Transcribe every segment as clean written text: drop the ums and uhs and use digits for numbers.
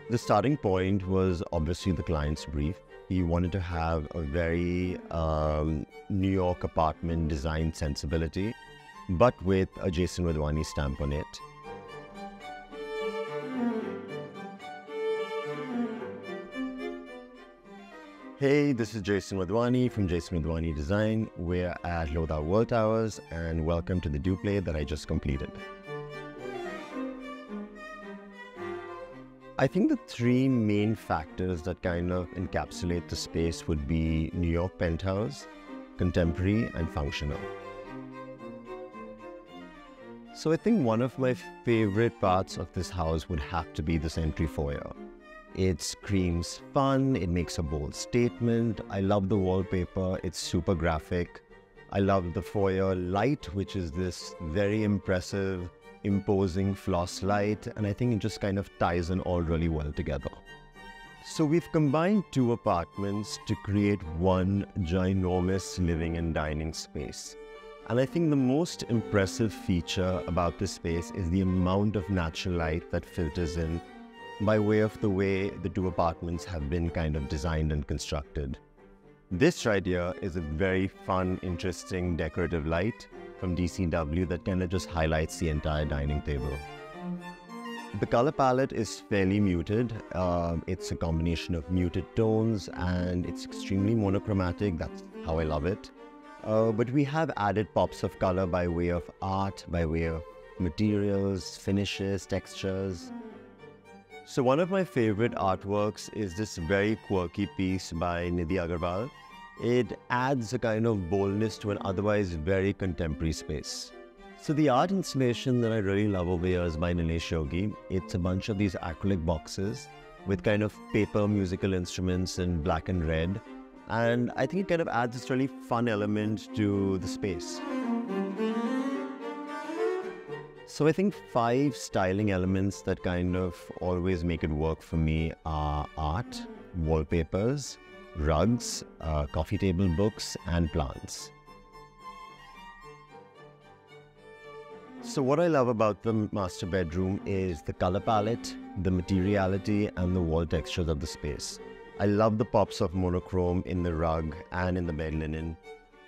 The starting point was obviously the client's brief. He wanted to have a very New York apartment design sensibility, but with a Jason Wadhwani stamp on it. Hey, this is Jason Wadhwani from Jason Wadhwani Design. We're at Lodha World Towers, and welcome to the Duplay that I just completed. I think the three main factors that kind of encapsulate the space would be New York penthouse, contemporary, and functional. So I think one of my favorite parts of this house would have to be this entry foyer. It screams fun, it makes a bold statement. I love the wallpaper, it's super graphic. I love the foyer light, which is this very impressive, imposing floss light, and I think it just kind of ties in all really well together. So we've combined two apartments to create one ginormous living and dining space. And I think the most impressive feature about this space is the amount of natural light that filters in by way of the way the two apartments have been kind of designed and constructed. This right here is a very fun, interesting, decorative light from DCW that kind of just highlights the entire dining table. The color palette is fairly muted. It's a combination of muted tones and it's extremely monochromatic. That's how I love it. But we have added pops of color by way of art, by way of materials, finishes, textures. So one of my favorite artworks is this very quirky piece by Nidhi Agarwal. It adds a kind of boldness to an otherwise very contemporary space. So the art installation that I really love over here is by Nilesh Yogi. It's a bunch of these acrylic boxes with kind of paper musical instruments in black and red. And I think it kind of adds this really fun element to the space. So I think 5 styling elements that kind of always make it work for me are art, wallpapers, rugs, coffee table books, and plants. So what I love about the master bedroom is the color palette, the materiality, and the wall textures of the space. I love the pops of monochrome in the rug and in the bed linen,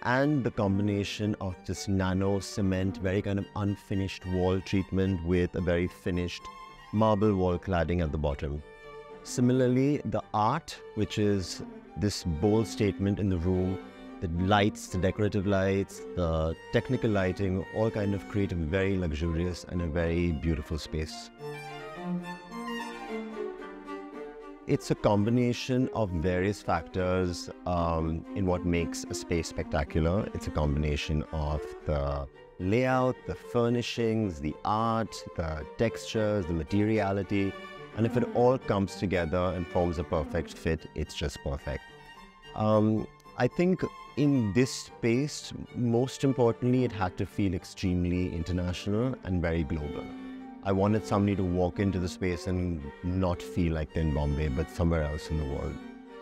and the combination of this nano cement, very kind of unfinished wall treatment with a very finished marble wall cladding at the bottom. Similarly, the art, which is this bold statement in the room, the lights, the decorative lights, the technical lighting, all kind of create a very luxurious and a very beautiful space. It's a combination of various factors in what makes a space spectacular. It's a combination of the layout, the furnishings, the art, the textures, the materiality, and if it all comes together and forms a perfect fit, it's just perfect. I think in this space, most importantly, it had to feel extremely international and very global. I wanted somebody to walk into the space and not feel like they're in Bombay, but somewhere else in the world,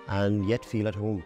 and yet feel at home.